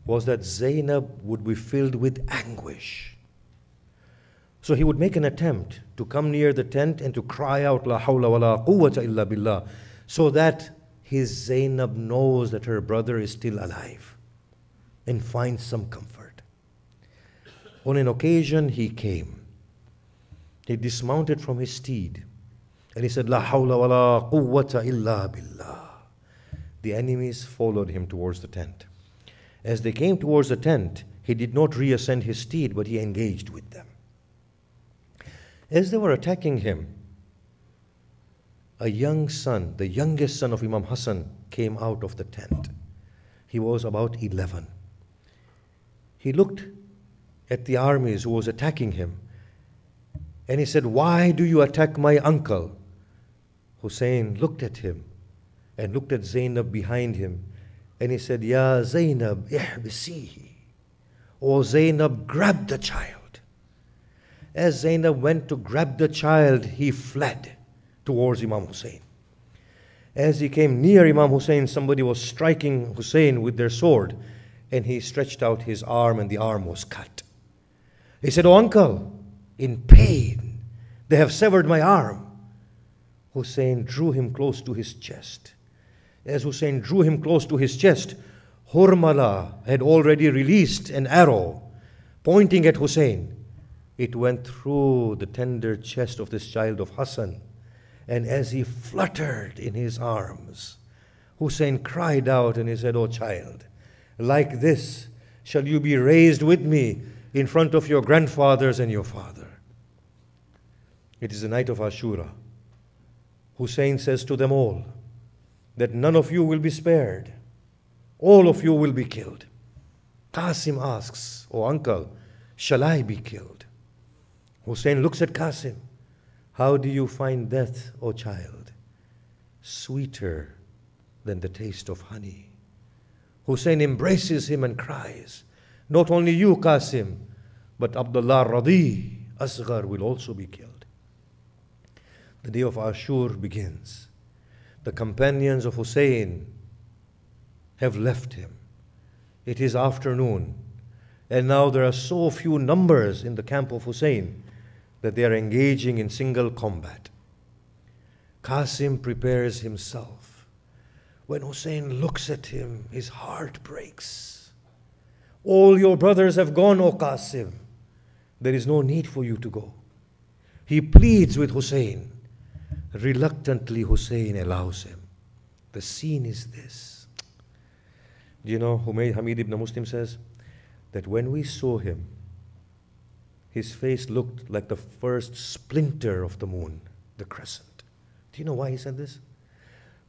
Speaker 1: was that Zainab would be filled with anguish. So he would make an attempt to come near the tent and to cry out, La hawla wa la quwwata illa billah, so that his Zainab knows that her brother is still alive and finds some comfort. On an occasion he came. He dismounted from his steed and he said, La hawla wa la quwwata illa billah. The enemies followed him towards the tent. As they came towards the tent, he did not reascend his steed, but he engaged with them. As they were attacking him, a young son, the youngest son of Imam Hassan, came out of the tent. He was about 11. He looked at the armies who was attacking him, and he said, Why do you attack my uncle? Hussein looked at him and looked at Zainab behind him, and he said, Ya Zainab, ihbisihi. O Zainab, grab the child. As Zainab went to grab the child, he fled towards Imam Hussein. As he came near Imam Hussein, somebody was striking Hussein with their sword, and he stretched out his arm and the arm was cut. He said, Oh uncle, in pain, they have severed my arm. Hussein drew him close to his chest. As Hussein drew him close to his chest, Hurmala had already released an arrow pointing at Hussein. It went through the tender chest of this child of Hassan, and as he fluttered in his arms, Hussein cried out and he said, Oh child, like this shall you be raised with me in front of your grandfathers and your father. It is the night of Ashura. Hussein says to them all that none of you will be spared. All of you will be killed. Qasim asks, Oh uncle, shall I be killed? Hussein looks at Qasim. How do you find death, O child? Sweeter than the taste of honey. Hussein embraces him and cries, Not only you, Qasim, but Abdullah Radi, Asghar will also be killed. The day of Ashur begins. The companions of Hussein have left him. It is afternoon, and now there are so few numbers in the camp of Hussein that they are engaging in single combat. Qasim prepares himself. When Hussein looks at him, his heart breaks. All your brothers have gone, O Qasim. There is no need for you to go. He pleads with Hussein. Reluctantly, Hussein allows him. The scene is this. Do you know, Hamid ibn Muslim says that when we saw him, his face looked like the first splinter of the moon, the crescent. Do you know why he said this?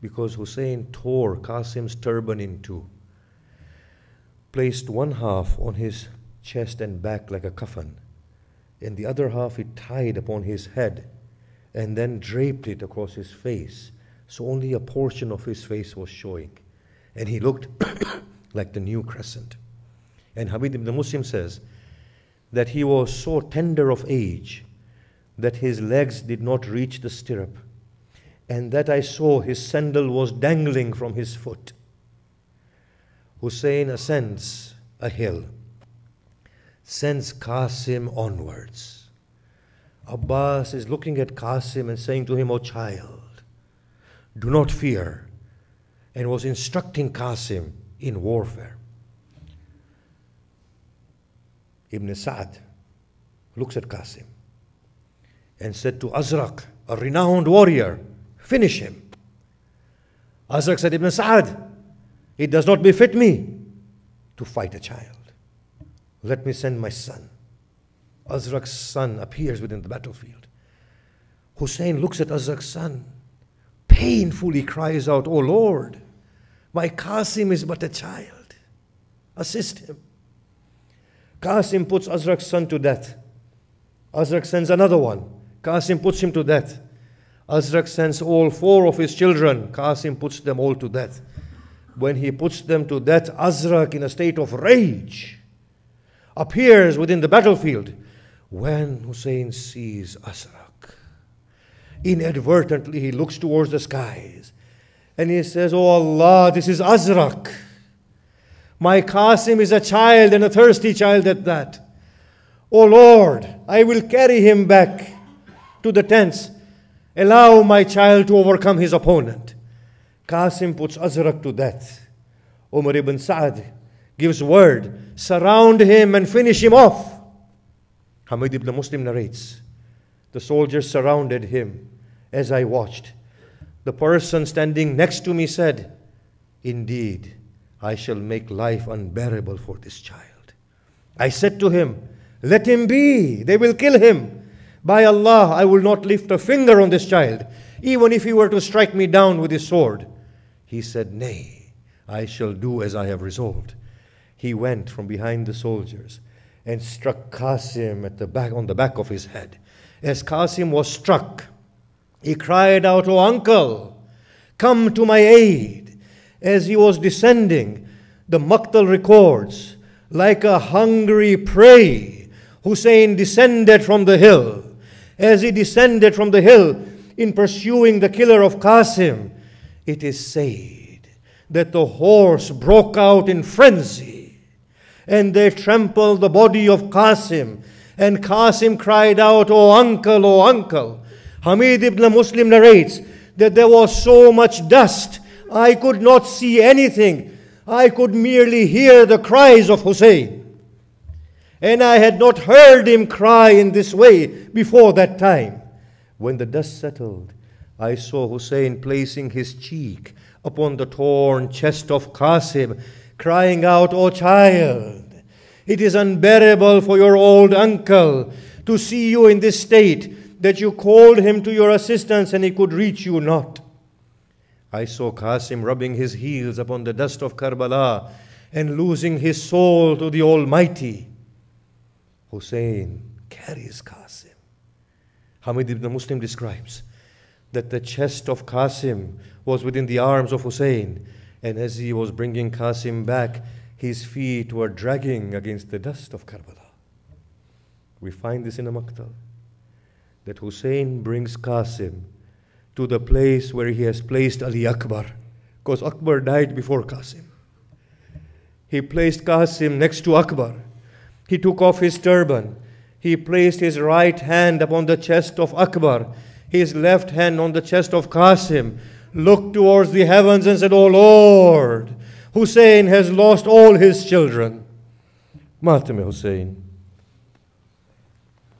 Speaker 1: Because Hussein tore Qasim's turban in two, placed one half on his chest and back like a coffin, and the other half he tied upon his head, and then draped it across his face, so only a portion of his face was showing. And he looked like the new crescent. And Hamid ibn Muslim says that he was so tender of age that his legs did not reach the stirrup, and that I saw his sandal was dangling from his foot. Hussein ascends a hill, sends Qasim onwards. Abbas is looking at Qasim and saying to him, O child, do not fear, and was instructing Qasim in warfare. Ibn Sa'd looks at Qasim and said to Azraq, a renowned warrior, finish him. Azraq said, Ibn Sa'd, it does not befit me to fight a child. Let me send my son. Azraq's son appears within the battlefield. Hussein looks at Azraq's son, painfully cries out, O Lord, my Qasim is but a child. Assist him. Qasim puts Azraq's son to death. Azraq sends another one. Qasim puts him to death. Azraq sends all four of his children. Qasim puts them all to death. When he puts them to death, Azraq, in a state of rage, appears within the battlefield. When Hussein sees Azraq, inadvertently he looks towards the skies and he says, Oh Allah, this is Azraq. My Qasim is a child, and a thirsty child at that. Oh Lord, I will carry him back to the tents. Allow my child to overcome his opponent. Qasim puts Azraq to death. Umar ibn Sa'd gives word, surround him and finish him off. Hamid ibn Muslim narrates, the soldiers surrounded him as I watched. The person standing next to me said, indeed, I shall make life unbearable for this child. I said to him, let him be, they will kill him. By Allah, I will not lift a finger on this child, even if he were to strike me down with his sword. He said, nay, I shall do as I have resolved. He went from behind the soldiers and struck Qasim on the back of his head. As Qasim was struck, he cried out, O uncle, come to my aid. As he was descending, the Maqtal records, like a hungry prey, Hussein descended from the hill. As he descended from the hill in pursuing the killer of Qasim, it is said that the horse broke out in frenzy, and they trampled the body of Qasim, and Qasim cried out, O uncle, O uncle. Hamid ibn Muslim narrates that there was so much dust, I could not see anything. I could merely hear the cries of Hussein. And I had not heard him cry in this way before that time. When the dust settled, I saw Hussein placing his cheek upon the torn chest of Qasim, crying out, O child, it is unbearable for your old uncle to see you in this state, that you called him to your assistance and he could reach you not. I saw Qasim rubbing his heels upon the dust of Karbala and losing his soul to the Almighty. Hussein carries Qasim. Hamid ibn Muslim describes that the chest of Qasim was within the arms of Hussein, and as he was bringing Qasim back, his feet were dragging against the dust of Karbala. We find this in a maqtal, that Hussein brings Qasim to the place where he has placed Ali Akbar, because Akbar died before Qasim. He placed Qasim next to Akbar. He took off his turban. He placed his right hand upon the chest of Akbar, his left hand on the chest of Qasim, looked towards the heavens and said, "O Lord, Hussein has lost all his children. Matam Hussein."